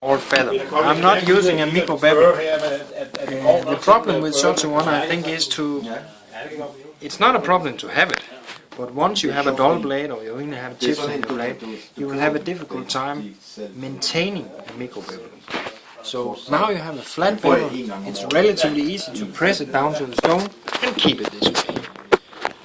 or feather. I'm not using a micro bevel. The problem with such a one, I think, is to... It's not a problem to have it, but once you have a dull blade or you only have chips in your blade, you will have a difficult time maintaining a micro bevel. So now you have a flat bevel, it's relatively easy to press it down to the stone and keep it this way.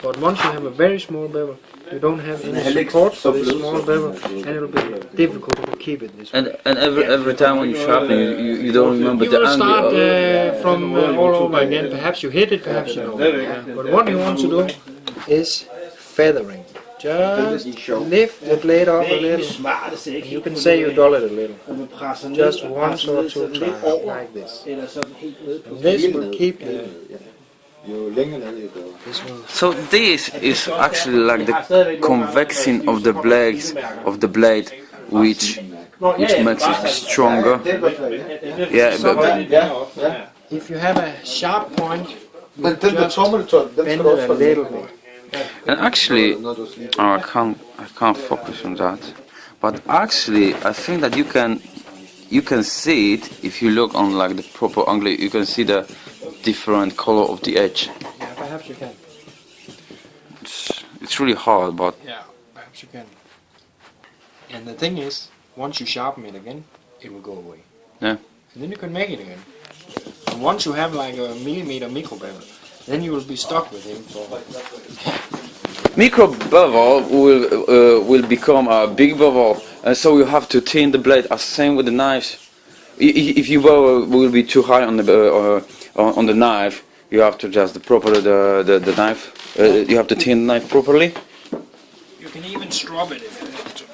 But once you have a very small bevel, you don't have any support for this small bevel, and it will be difficult to keep it this way. And every time when you sharpen, you don't remember the angle. You will start from all over again. Perhaps you hit it, perhaps you don't. But what you want to do is feathering. Just lift the blade up a little. You can say you dull it a little. Just once or two times, like this. And this will keep the... So this is actually like the convexing of the blade, which makes it stronger. Yeah, but if you have a sharp point, you just bend it a little bit. and actually, I can't focus on that. But actually, I think that you can see it if you look on like the proper angle. You can see the different color of the edge. Yeah, perhaps you can. It's really hard, but yeah, perhaps you can. And the thing is, once you sharpen it again, it will go away. Yeah. And then you can make it again. And once you have like a millimeter micro bevel, then you will be stuck with him for... Micro bevel will become a big bevel, and so you have to thin the blade. Same with the knives. If your bevel will be too high on the knife, you have to adjust the knife. You have to thin the knife properly. You can even strop it if you want to.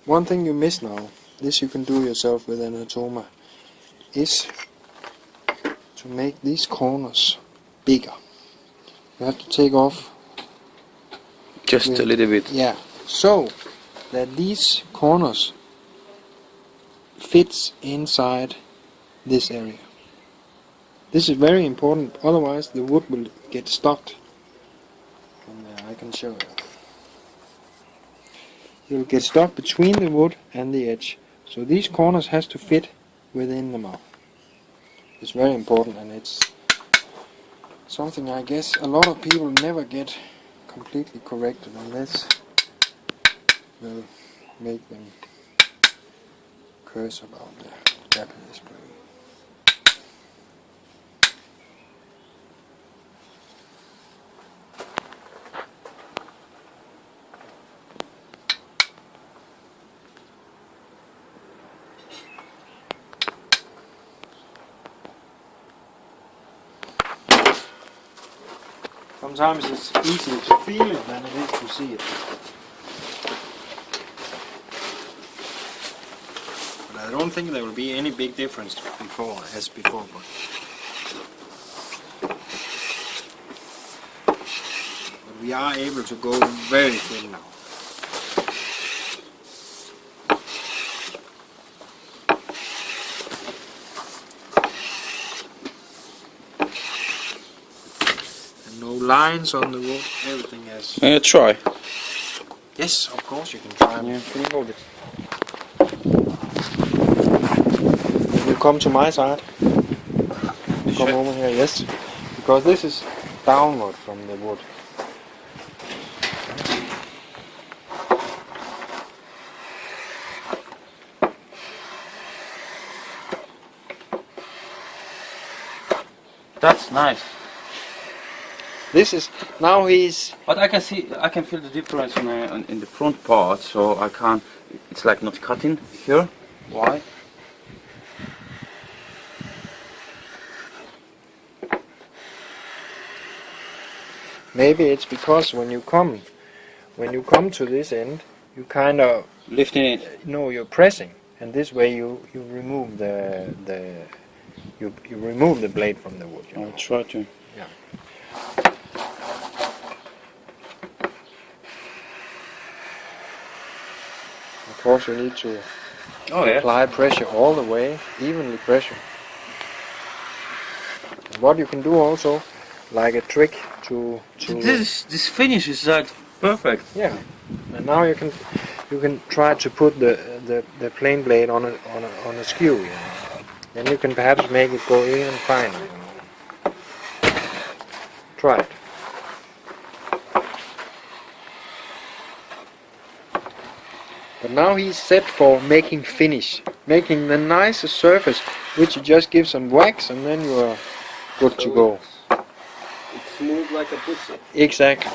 One thing you miss now, this you can do yourself with an automa, is to make these corners bigger. You have to take off Just a little bit. Yeah, so that these corners fits inside this area. This is very important, otherwise the wood will get stuck. And I can show you. You'll get stuck between the wood and the edge. So these corners has to fit within the mouth. It's very important, and it's something I guess a lot of people never get completely corrected unless will make them curse about the Japanese blade. Sometimes it's easier to feel it than it is to see it. But I don't think there will be any big difference before. But we are able to go very thin now. Lines on the wood, everything else. Yeah, try. Yes, of course you can try. Yeah, can you hold it? You come to my side. You come over here, yes. Because this is downward from the wood. That's nice. This is now he's. But I can feel the difference in the front part, so I can't. It's like not cutting here. Why? Maybe it's because when you come when you come to this end, you kind of Lifting it. no, you're pressing, and this way you remove you remove the blade from the wood. You know? I'll try to. Yeah. Of course, you need to apply pressure all the way, evenly pressure. And what you can do also, like a trick to This finish is like perfect. yeah. And now you can try to put the plane blade on a skew. You know? Then you can perhaps make it go even finer. You know? Try it. But now he's set for making finish, making the nicest surface, which you just give some wax and then you are good to go. It's smooth like a pussy. Exactly.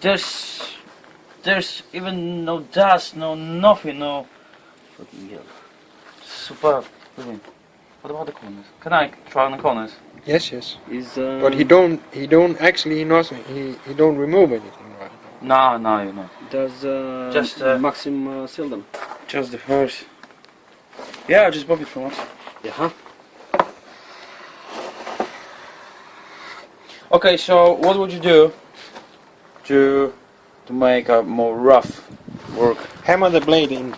There's even no dust, no nothing, no fucking hell. Superb. Brilliant. What about the corners? Can I try on the corners? Yes, yes. Is But he don't actually he don't remove anything right now. No, you know. does Just, Maxim sell them? Just the first. Yeah, I just bought it from us. Yeah. Okay, so what would you do to make a more rough work? Hammer the blade in.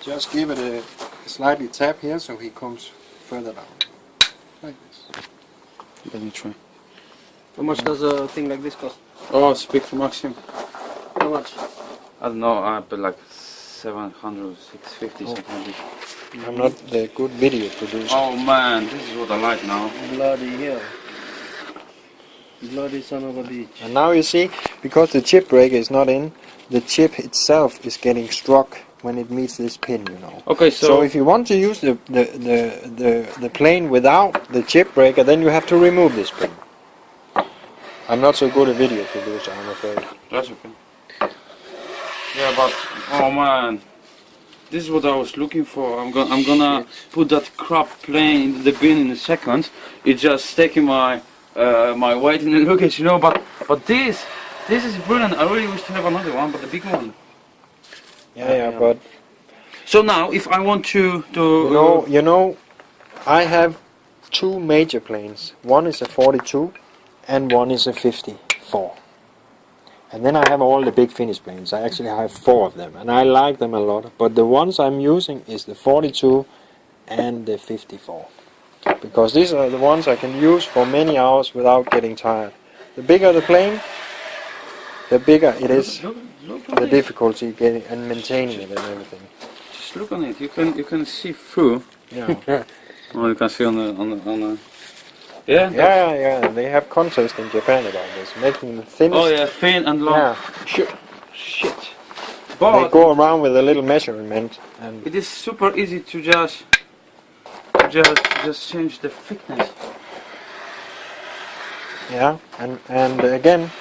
Just give it a slightly tap here so he comes further down. Like this. Let me try. How much does a thing like this cost? Oh, speak for Maxim. How much? I don't know, I put like 700, 650, something like this. I'm not the good video producer. Oh man, this is what I like now. Bloody hell. Bloody son of a bitch. And now you see, because the chip breaker is not in, the chip itself is getting struck when it meets this pin, you know. Okay, So if you want to use the plane without the chip breaker, then you have to remove this pin. I'm not so good a video producer, I'm afraid. That's okay. Yeah, but oh man, this is what I was looking for. I'm gonna put that crap plane into the bin in a second. It's just taking my my weight in the luggage, you know. But this is brilliant. I really wish to have another one, but the big one. Yeah, but So now, if I want to you know, I have two major planes. One is a 42, and one is a 54. And then I have all the big finish planes. I actually have 4 of them, and I like them a lot. But the ones I'm using is the 42 and the 54. Because these are the ones I can use for many hours without getting tired. The bigger the plane, the bigger it is, look the on it. difficulty getting and maintaining it and everything. Just look on it. You can see through. Yeah. Oh, you can see on the. Yeah. Yeah. They have contests in Japan about this, making the thinnest. Oh yeah, thin and long. Yeah. Shit. They But go around with a little measurement, and it is super easy to just change the thickness. yeah, and again,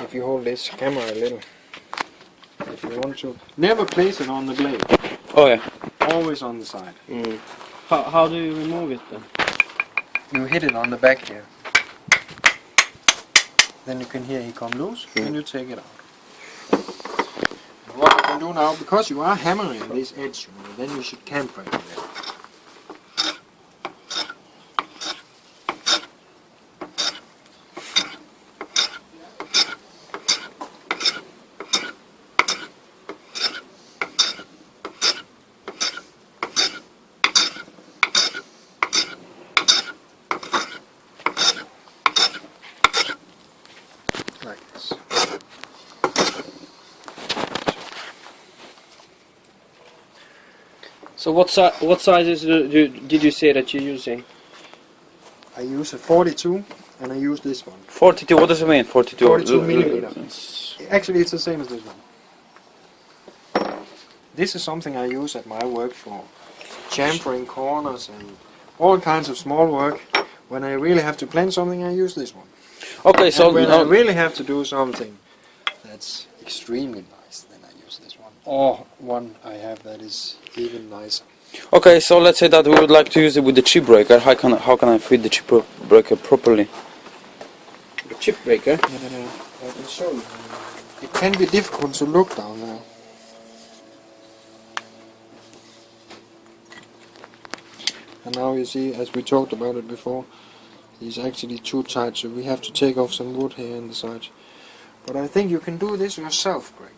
if you hold this camera a little, if you want to, never place it on the blade. Oh yeah. Always on the side. Mm. How do you remove it then? You hit it on the back here. Then you can hear he come loose, and you take it out. And what you can do now, because you are hammering this edge, you know, then you should camber it a little. Like this. So what sizes did you say that you're using? I use a 42 and I use this one. 42. What does it mean? 42. 42 millimeters. Actually, it's the same as this one. This is something I use at my work for chamfering corners and all kinds of small work. When I really have to plan something, I use this one. Okay, so And when I really have to do something that's extremely nice, then I use this one. Or one I have that is even nicer. Okay, so let's say that we would like to use it with the chip breaker. How can I fit the chip breaker properly? The chip breaker. I can show you. It can be difficult to look down there. And now you see, as we talked about it before, it's actually too tight, so we have to take off some wood here on the side. But I think you can do this yourself, Greg.